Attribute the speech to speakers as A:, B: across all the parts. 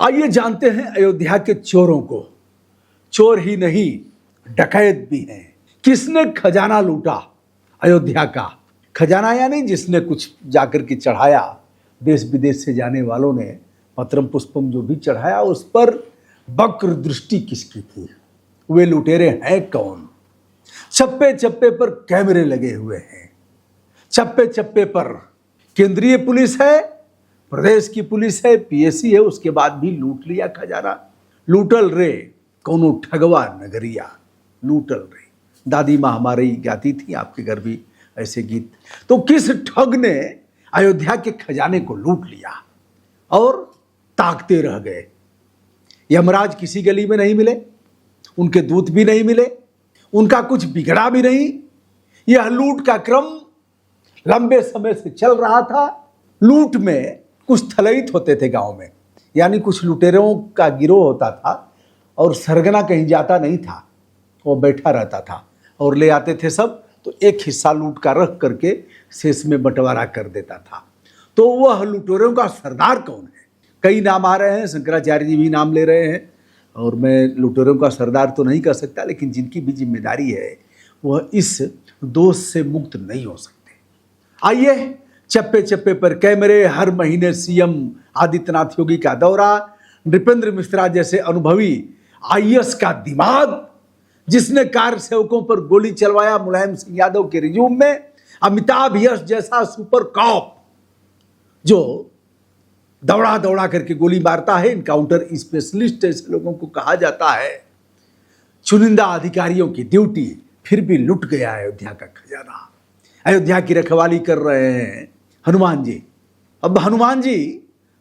A: आइए जानते हैं अयोध्या के चोरों को। चोर ही नहीं, डकैत भी हैं। किसने खजाना लूटा अयोध्या का? खजाना यानी जिसने कुछ जाकर के चढ़ाया, देश विदेश से जाने वालों ने पत्रम पुष्पम जो भी चढ़ाया, उस पर वक्र दृष्टि किसकी थी? वे लुटेरे हैं कौन? चप्पे चप्पे पर कैमरे लगे हुए हैं, चप्पे चप्पे पर केंद्रीय पुलिस है, प्रदेश की पुलिस है, पीएससी है, उसके बाद भी लूट लिया खजाना। लूटल रे कौनो ठगवा नगरिया, लूटल रे। दादी माँ हमारी गाती थी, आपके घर भी ऐसे गीत। तो किस ठग ने अयोध्या के खजाने को लूट लिया और ताकते रह गए? यमराज किसी गली में नहीं मिले, उनके दूत भी नहीं मिले, उनका कुछ बिगड़ा भी नहीं। यह लूट का क्रम लंबे समय से चल रहा था। लूट में कुछ थलैत होते थे गांव में, यानी कुछ लुटेरों का गिरोह होता था और सरगना कहीं जाता नहीं था, वो बैठा रहता था और ले आते थे सब, तो एक हिस्सा लूट का रख करके शेष में बंटवारा कर देता था। तो वह लुटेरों का सरदार कौन है? कई नाम आ रहे हैं, शंकराचार्य जी भी नाम ले रहे हैं, और मैं लुटेरों का सरदार तो नहीं कह सकता, लेकिन जिनकी भी जिम्मेदारी है वह इस दोष से मुक्त नहीं हो सकते। आइए, चप्पे चप्पे पर कैमरे, हर महीने सीएम आदित्यनाथ योगी का दौरा, नृपेंद्र मिश्रा जैसे अनुभवी आईएएस का दिमाग जिसने कार सेवकों पर गोली चलवाया मुलायम सिंह यादव के रिज्यूम में, अमिताभ यश जैसा सुपर कॉप जो दौड़ा दौड़ा करके गोली मारता है, इनकाउंटर स्पेशलिस्ट ऐसे लोगों को कहा जाता है। चुनिंदा अधिकारियों की ड्यूटी, फिर भी लुट गया अयोध्या का खजाना। अयोध्या की रखवाली कर रहे हैं हनुमान जी। अब हनुमान जी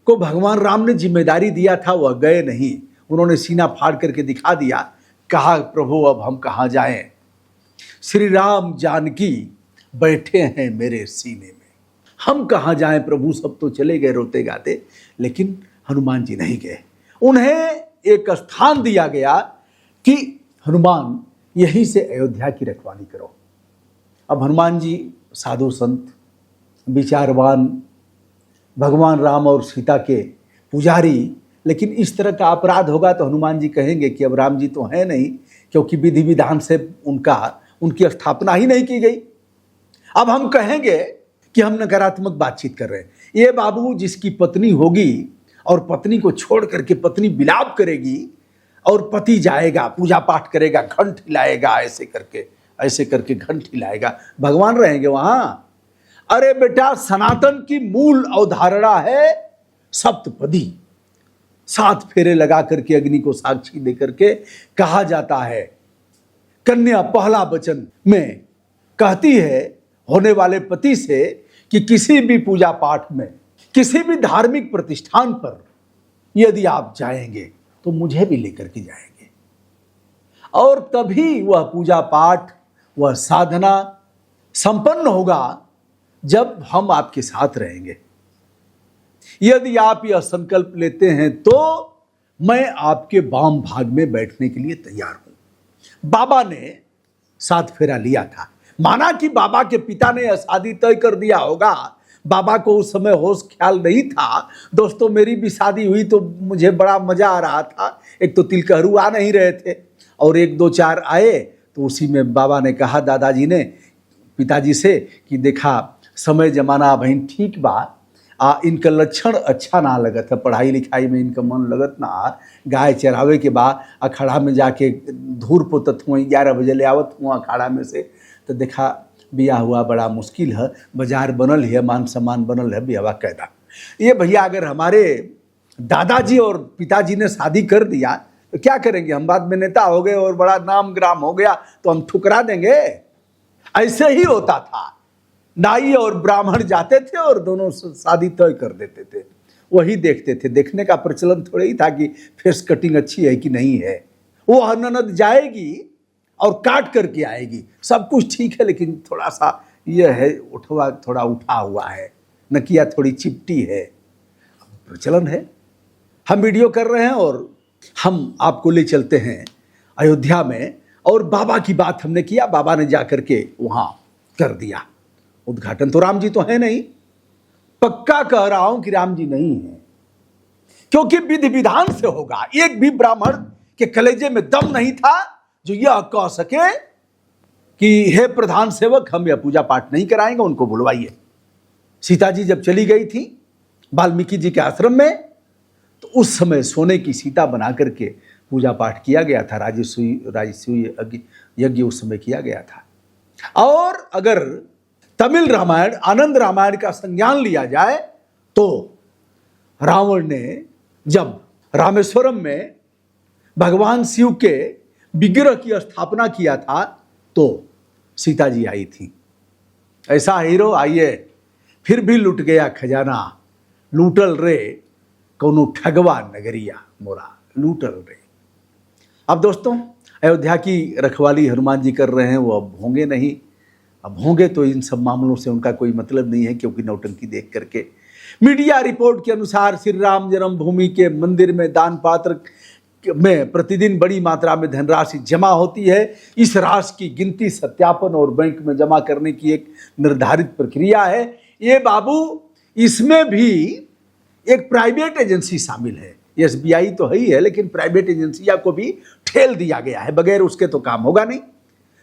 A: को भगवान राम ने जिम्मेदारी दिया था, वह गए नहीं, उन्होंने सीना फाड़ करके दिखा दिया, कहा प्रभु अब हम कहाँ जाएं? श्री राम जानकी बैठे हैं मेरे सीने में, हम कहाँ जाएं प्रभु? सब तो चले गए रोते गाते, लेकिन हनुमान जी नहीं गए। उन्हें एक स्थान दिया गया कि हनुमान यहीं से अयोध्या की रखवाली करो। अब हनुमान जी साधु संत, विचारवान, भगवान राम और सीता के पुजारी, लेकिन इस तरह का अपराध होगा तो हनुमान जी कहेंगे कि अब राम जी तो हैं नहीं, क्योंकि विधि विधान से उनकी स्थापना ही नहीं की गई। अब हम कहेंगे कि हम नकारात्मक बातचीत कर रहे हैं। ये बाबू जिसकी पत्नी होगी और पत्नी को छोड़ करके पत्नी विलाप करेगी और पति जाएगा, पूजा पाठ करेगा, घंट हिलाएगा, ऐसे करके घंट हिलाएगा, भगवान रहेंगे वहां? अरे बेटा, सनातन की मूल अवधारणा है सप्तपदी। 7 फेरे लगा करके अग्नि को साक्षी दे करके कहा जाता है। कन्या पहला वचन में कहती है होने वाले पति से कि किसी भी पूजा पाठ में, किसी भी धार्मिक प्रतिष्ठान पर यदि आप जाएंगे तो मुझे भी लेकर के जाएंगे, और तभी वह पूजा पाठ, वह साधना संपन्न होगा जब हम आपके साथ रहेंगे। यदि आप यह संकल्प लेते हैं तो मैं आपके वाम भाग में बैठने के लिए तैयार हूं। बाबा ने 7 फेरा लिया था। माना कि बाबा के पिता ने यह शादी तय कर दिया होगा, बाबा को उस समय होश ख्याल नहीं था। दोस्तों, मेरी भी शादी हुई तो मुझे बड़ा मजा आ रहा था। एक तो तिलकहरू आ नहीं रहे थे और 1 2 4 आए, तो उसी में बाबा ने कहा दादाजी ने पिताजी से कि देखा समय जमाना अब ठीक बा, इनका लक्षण अच्छा ना लगत है, पढ़ाई लिखाई में इनका मन लगत ना, गाय चरावे के बाद अखाड़ा में जाके धूर पोतत हुआ, 11 बजे ले आवत हुआ अखाड़ा में से, तो देखा बिया हुआ बड़ा मुश्किल है, बाजार बनल है, मान सम्मान बनल है, बियावा कैदा। ये भैया अगर हमारे दादाजी और पिताजी ने शादी कर दिया तो क्या करेंगे? हम बाद में नेता हो गए और बड़ा नाम ग्राम हो गया तो हम ठुकरा देंगे? ऐसे ही होता था। नाई और ब्राह्मण जाते थे और दोनों शादी तय कर देते थे, वही देखते थे। देखने का प्रचलन थोड़ा ही था कि फेस कटिंग अच्छी है कि नहीं है। वो ननद जाएगी और काट करके आएगी, सब कुछ ठीक है, लेकिन थोड़ा सा यह है, उठवा थोड़ा उठा हुआ है, नकिया थोड़ी चिपटी है, प्रचलन है। हम वीडियो कर रहे हैं और हम आपको ले चलते हैं अयोध्या में, और बाबा की बात हमने किया, बाबा ने जा करके वहां कर दिया उद्घाटन। तो राम जी तो है नहीं, पक्का कह रहा हूं कि राम जी नहीं है। क्योंकि विधि विधान से होगा। एक भी ब्राह्मण के कलेजे में दम नहीं था जो यह कह सके कि हे प्रधान सेवक, हम यह पूजा पाठ नहीं कराएंगे, उनको बुलवाइए। सीता जी जब चली गई थी वाल्मीकि जी के आश्रम में, तो उस समय सोने की सीता बना करके पूजा पाठ किया गया था। राजसूय यज्ञ उस समय किया गया था। और अगर तमिल रामायण, आनंद रामायण का संज्ञान लिया जाए तो रावण ने जब रामेश्वरम में भगवान शिव के विग्रह की स्थापना किया था तो सीता जी आई थी। ऐसा हीरो आइए फिर भी लुट गया खजाना, लूटल रे कौनो ठगवा नगरिया मोरा, लूटल रे। अब दोस्तों, अयोध्या की रखवाली हनुमान जी कर रहे हैं, वो अब होंगे नहीं। अब होंगे तो इन सब मामलों से उनका कोई मतलब नहीं है, क्योंकि नौटंकी देख करके मीडिया रिपोर्ट के अनुसार श्री राम जन्मभूमि के मंदिर में दान पात्र में प्रतिदिन बड़ी मात्रा में धनराशि जमा होती है। इस राशि की गिनती, सत्यापन और बैंक में जमा करने की एक निर्धारित प्रक्रिया है। ये बाबू, इसमें भी एक प्राइवेट एजेंसी शामिल है। एसबीआई तो है ही है, लेकिन प्राइवेट एजेंसियों को भी ठेल दिया गया है, बगैर उसके तो काम होगा नहीं।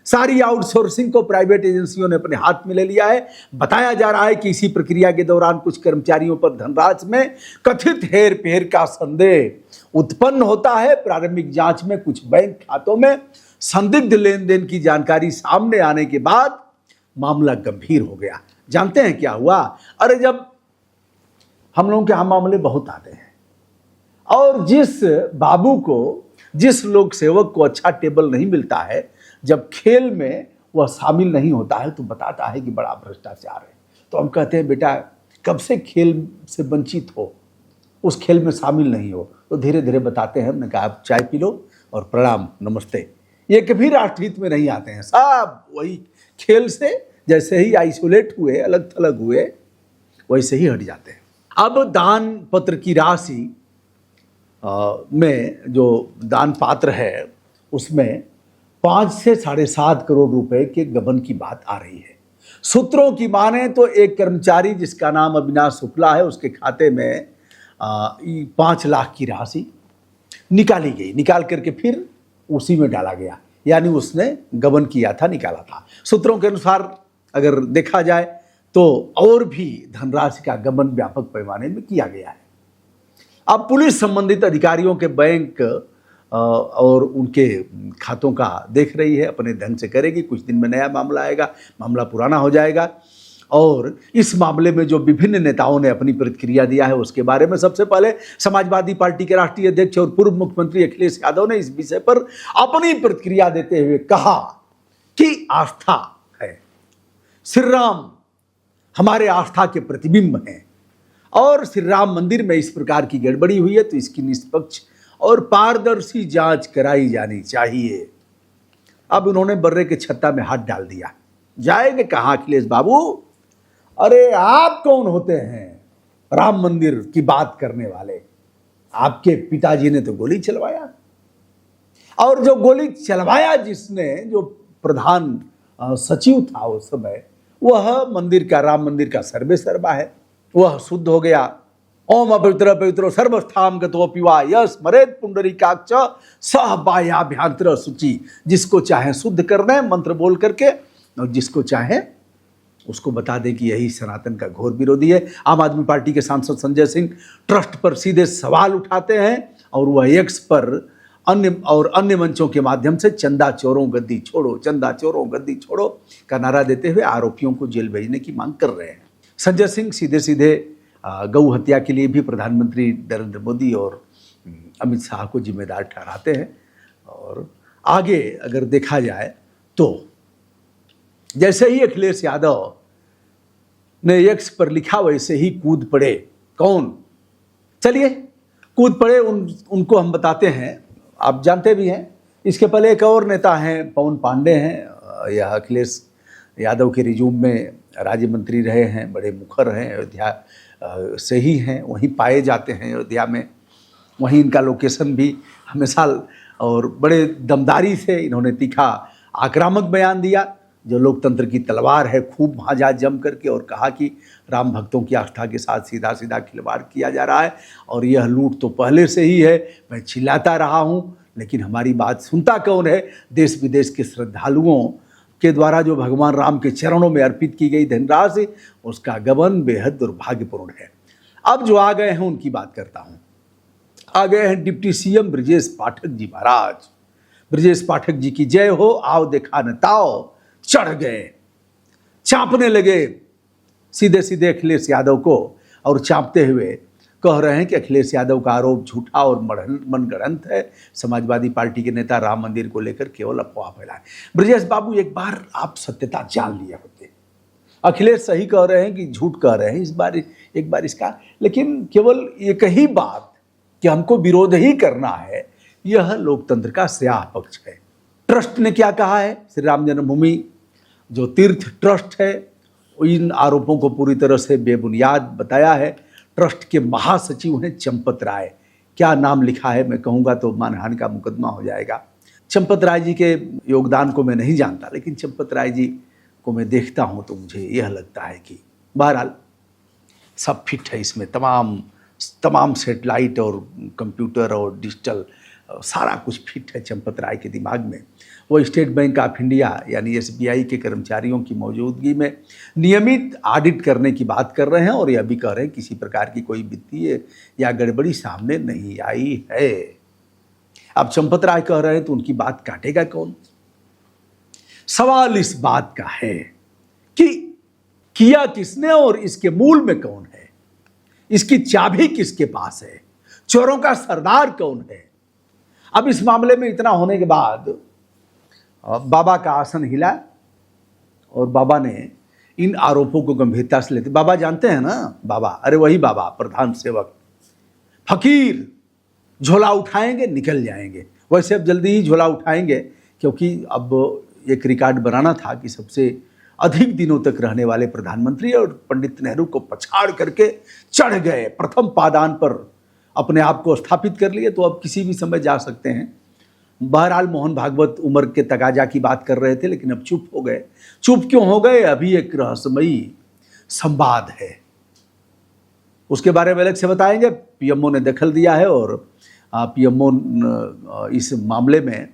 A: सारी आउटसोर्सिंग को प्राइवेट एजेंसियों ने अपने हाथ में ले लिया है। बताया जा रहा है कि इसी प्रक्रिया के दौरान कुछ कर्मचारियों पर धनराशि में कथित हेर फेर का संदेह उत्पन्न होता है। प्रारंभिक जांच में कुछ बैंक खातों में संदिग्ध लेन देन की जानकारी सामने आने के बाद मामला गंभीर हो गया। जानते हैं क्या हुआ? अरे, जब हम लोगों के यहाँ मामले बहुत आते हैं और जिस बाबू को, जिस लोक सेवक को अच्छा टेबल नहीं मिलता है, जब खेल में वह शामिल नहीं होता है तो बताता है कि बड़ा भ्रष्टाचार है। तो हम कहते हैं बेटा, कब से खेल से वंचित हो, उस खेल में शामिल नहीं हो? तो धीरे धीरे बताते हैं। हमने कहा आप चाय पी लो और प्रणाम नमस्ते। ये कभी राष्ट्रहित में नहीं आते हैं, सब वही खेल से जैसे ही आइसोलेट हुए, अलग थलग हुए, वैसे ही हट जाते हैं। अब दान पत्र की राशि में जो दान पात्र है उसमें 5 से 7.5 करोड़ रुपए के गबन की बात आ रही है। सूत्रों की माने तो एक कर्मचारी जिसका नाम अविनाश शुक्ला है, उसके खाते में 5 लाख की राशि निकाली गई। निकाल करके फिर उसी में डाला गया, यानी उसने गबन किया था, निकाला था। सूत्रों के अनुसार अगर देखा जाए तो और भी धनराशि का गबन व्यापक पैमाने में किया गया है। अब पुलिस संबंधित अधिकारियों के बैंक और उनके खातों का देख रही है, अपने ढंग से करेगी। कुछ दिन में नया मामला आएगा, मामला पुराना हो जाएगा। और इस मामले में जो विभिन्न नेताओं ने अपनी प्रतिक्रिया दिया है उसके बारे में सबसे पहले समाजवादी पार्टी के राष्ट्रीय अध्यक्ष और पूर्व मुख्यमंत्री अखिलेश यादव ने इस विषय पर अपनी प्रतिक्रिया देते हुए कहा कि आस्था है, श्री राम हमारे आस्था के प्रतिबिंब हैं और श्री राम मंदिर में इस प्रकार की गड़बड़ी हुई है तो इसकी निष्पक्ष और पारदर्शी जांच कराई जानी चाहिए। अब उन्होंने बर्रे के छत्ता में हाथ डाल दिया। जाएंगे कहाँ अखिलेश बाबू? अरे, आप कौन होते हैं राम मंदिर की बात करने वाले? आपके पिताजी ने तो गोली चलवाया, और जो गोली चलवाया जिसने, जो प्रधान सचिव था उस समय, वह मंदिर का, राम मंदिर का सर्वे सर्वा है। वह शुद्ध हो गया। ओम अपवित्र पवित्रो सर्वस्थाम गतोऽपि वा यः स्मरेत् पुंडरीकाक्ष सह बाह्याभ्यंतर शुचि। जिसको चाहे शुद्ध कर दें मंत्र बोल करके, और जिसको चाहे उसको बता दें कि यही सनातन का घोर विरोधी है। आम आदमी पार्टी के सांसद संजय सिंह ट्रस्ट पर सीधे सवाल उठाते हैं और वह एक्स पर अन्य मंचों के माध्यम से चंदा चोरों गद्दी छोड़ो, चंदा चोरों गद्दी छोड़ो का नारा देते हुए आरोपियों को जेल भेजने की मांग कर रहे हैं। संजय सिंह सीधे सीधे गौ हत्या के लिए भी प्रधानमंत्री नरेंद्र मोदी और अमित शाह को जिम्मेदार ठहराते हैं। और आगे अगर देखा जाए तो जैसे ही अखिलेश यादव ने एक्स पर लिखा वैसे ही कूद पड़े। कौन? चलिए कूद पड़े, उनको हम बताते हैं, आप जानते भी हैं। इसके पहले एक और नेता हैं, पवन पांडे हैं। यह अखिलेश यादव के रिज्यूम में राज्य मंत्री रहे हैं, बड़े मुखर हैं, अयोध्या से ही हैं, वहीं पाए जाते हैं अयोध्या में। वहीं इनका लोकेशन भी हमेशा, और बड़े दमदारी से इन्होंने तीखा आक्रामक बयान दिया। जो लोकतंत्र की तलवार है, खूब भाजा जम करके और कहा कि राम भक्तों की आस्था के साथ सीधा सीधा खिलवाड़ किया जा रहा है और यह लूट तो पहले से ही है। मैं चिल्लाता रहा हूँ, लेकिन हमारी बात सुनता कौन है? देश विदेश के श्रद्धालुओं के द्वारा जो भगवान राम के चरणों में अर्पित की गई धनराशि, उसका गबन बेहद दुर्भाग्यपूर्ण है। अब जो आ गए हैं उनकी बात करता हूँ। आ गए हैं डिप्टी सीएम ब्रजेश पाठक जी महाराज। ब्रजेश पाठक जी की जय हो। आओ देखा न ताओ, चढ़ गए, चापने लगे सीधे सीधे अखिलेश यादव को और चापते हुए कह रहे हैं कि अखिलेश यादव का आरोप झूठा और मनगढ़ंत है। समाजवादी पार्टी के नेता राम मंदिर को लेकर केवल अफवाह फैलाए। ब्रजेश बाबू, एक बार आप सत्यता जान लिए होते। अखिलेश सही कह रहे हैं कि झूठ कह रहे हैं, इस बार एक बार इसका, लेकिन केवल एक ही बात कि हमको विरोध ही करना है, यह लोकतंत्र का स्याह पक्ष है। ट्रस्ट ने क्या कहा है? श्री राम जन्मभूमि जो तीर्थ ट्रस्ट है, इन आरोपों को पूरी तरह से बेबुनियाद बताया है। ट्रस्ट के महासचिव हैं चंपत राय। क्या नाम लिखा है मैं कहूँगा तो मानहानि का मुकदमा हो जाएगा। चंपत राय जी के योगदान को मैं नहीं जानता, लेकिन चंपत राय जी को मैं देखता हूँ तो मुझे यह लगता है कि बहरहाल सब फिट है इसमें। तमाम सेटेलाइट और कंप्यूटर और डिजिटल सारा कुछ फिट है चंपत राय के दिमाग में। वो स्टेट बैंक ऑफ इंडिया यानी SBI के कर्मचारियों की मौजूदगी में नियमित ऑडिट करने की बात कर रहे हैं और यह भी कह रहे हैं किसी प्रकार की कोई वित्तीय या गड़बड़ी सामने नहीं आई है। अब चंपत राय कह रहे हैं तो उनकी बात काटेगा कौन? सवाल इस बात का है कि किया किसने और इसके मूल में कौन है? इसकी चाबी किसके पास है? चोरों का सरदार कौन है? अब इस मामले में इतना होने के बाद बाबा का आसन हिला और बाबा ने इन आरोपों को गंभीरता से लेते। बाबा जानते हैं ना, बाबा, अरे वही बाबा, प्रधान सेवक फकीर, झोला उठाएंगे निकल जाएंगे। वैसे अब जल्दी ही झोला उठाएंगे, क्योंकि अब एक रिकॉर्ड बनाना था कि सबसे अधिक दिनों तक रहने वाले प्रधानमंत्री और पंडित नेहरू को पछाड़ करके चढ़ गए, प्रथम पादान पर अपने आप को स्थापित कर लिए, तो अब किसी भी समय जा सकते हैं। बहरहाल मोहन भागवत उम्र के तकाजा की बात कर रहे थे, लेकिन अब चुप हो गए। चुप क्यों हो गए? अभी एक रहस्यमयी संवाद है, उसके बारे में अलग से बताएंगे। पीएमओ ने दखल दिया है और पीएमओ इस मामले में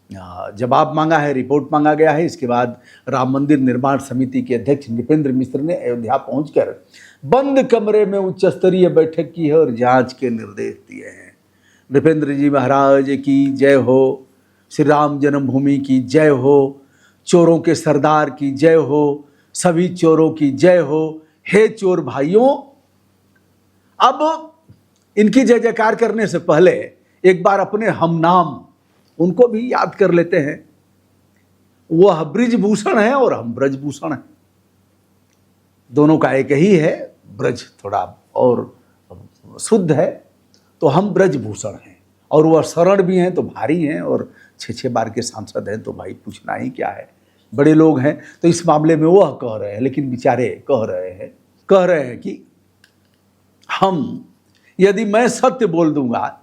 A: जवाब मांगा है, रिपोर्ट मांगा गया है। इसके बाद राम मंदिर निर्माण समिति के अध्यक्ष नृपेंद्र मिश्र ने अयोध्या पहुंचकर बंद कमरे में उच्च स्तरीय बैठक की है और जांच के निर्देश दिए हैं। नृपेंद्र जी महाराज की जय हो, श्री राम जन्मभूमि की जय हो, चोरों के सरदार की जय हो, सभी चोरों की जय हो। हे चोर भाइयों, अब इनकी जय जयकार करने से पहले एक बार अपने हम नाम उनको भी याद कर लेते हैं। वह ब्रिजभूषण है और हम ब्रजभूषण हैं, दोनों का एक ही है। ब्रज थोड़ा और शुद्ध है तो हम ब्रजभूषण हैं, और वह शरण भी हैं तो भारी हैं, और 6 बार के सांसद हैं तो भाई पूछना ही क्या है, बड़े लोग हैं। तो इस मामले में वह कह रहे हैं, लेकिन बेचारे कह रहे हैं कि हम, यदि मैं सत्य बोल दूंगा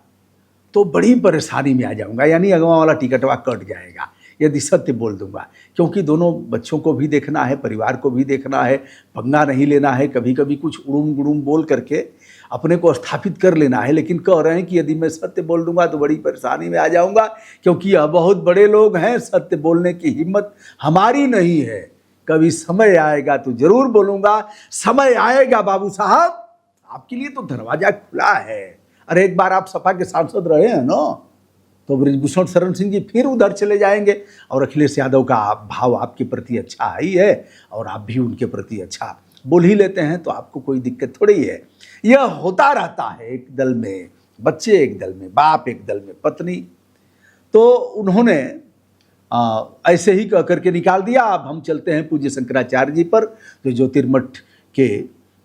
A: तो बड़ी परेशानी में आ जाऊंगा, यानी अगवा वाला टिकटवा कट जाएगा यदि सत्य बोल दूंगा, क्योंकि दोनों बच्चों को भी देखना है, परिवार को भी देखना है, पंगा नहीं लेना है, कभी कभी कुछ उड़ूम गुड़ूम बोल करके अपने को स्थापित कर लेना है। लेकिन कह रहे हैं कि यदि मैं सत्य बोल दूंगा तो बड़ी परेशानी में आ जाऊंगा, क्योंकि यह बहुत बड़े लोग हैं, सत्य बोलने की हिम्मत हमारी नहीं है। कभी समय आएगा तो जरूर बोलूंगा, समय आएगा बाबू साहब, आपके लिए तो दरवाजा खुला है। अरे एक बार आप सपा के सांसद रहे हैं ना, तो ब्रिजभूषण शरण सिंह जी फिर उधर चले जाएंगे, और अखिलेश यादव का भाव आपके प्रति अच्छा ही है और आप भी उनके प्रति अच्छा बोल ही लेते हैं, तो आपको कोई दिक्कत थोड़ी है। यह होता रहता है, एक दल में बच्चे, एक दल में बाप, एक दल में पत्नी। तो उन्होंने ऐसे ही कह करके निकाल दिया। अब हम चलते हैं पूज्य शंकराचार्य जी पर, जो ज्योतिर्मठ के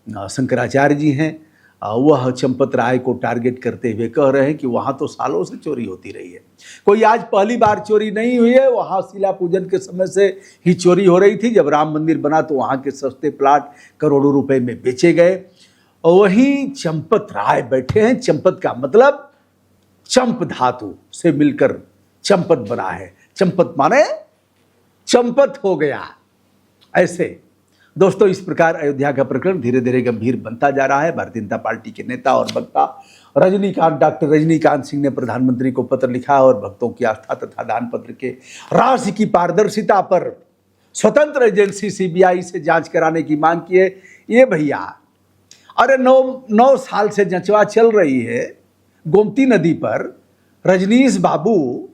A: शंकराचार्य जी हैं। वह चंपत राय को टारगेट करते हुए कह रहे हैं कि वहाँ तो सालों से चोरी होती रही है, कोई आज पहली बार चोरी नहीं हुई है। वहाँ शिला पूजन के समय से ही चोरी हो रही थी। जब राम मंदिर बना तो वहाँ के सस्ते प्लाट करोड़ों रुपए में बेचे गए। और वहीं चंपत राय बैठे हैं। चंपत का मतलब चंप धातु से मिलकर चंपत बना है। चंपत माने चंपत हो गया, ऐसे दोस्तों इस प्रकार अयोध्या का प्रकरण धीरे धीरे गंभीर बनता जा रहा है। भारतीय जनता पार्टी के नेता और वक्ता डॉक्टर रजनीकांत सिंह ने प्रधानमंत्री को पत्र लिखा और भक्तों की आस्था तथा दान पत्र के राशि की पारदर्शिता पर स्वतंत्र एजेंसी सीबीआई से जांच कराने की मांग की है। ये भैया, अरे 9 साल से जंचवा चल रही है गोमती नदी पर। रजनीश बाबू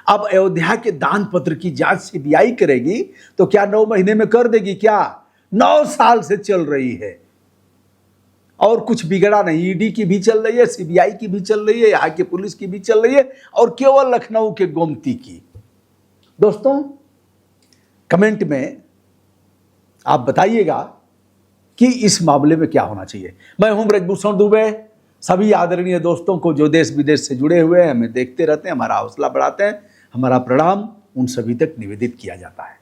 A: अब अयोध्या के दान पत्र की जांच सीबीआई करेगी तो क्या 9 महीने में कर देगी क्या? 9 साल से चल रही है और कुछ बिगड़ा नहीं। ईडी की भी चल रही है, सीबीआई की भी चल रही है, यहाँ की पुलिस की भी चल रही है और केवल लखनऊ के गोमती की। दोस्तों कमेंट में आप बताइएगा कि इस मामले में क्या होना चाहिए। मैं हूं ब्रजभूषण दुबे। सभी आदरणीय दोस्तों को जो देश विदेश से जुड़े हुए हैं, हमें देखते रहते हैं, हमारा हौसला बढ़ाते हैं, हमारा प्रणाम उन सभी तक निवेदित किया जाता है।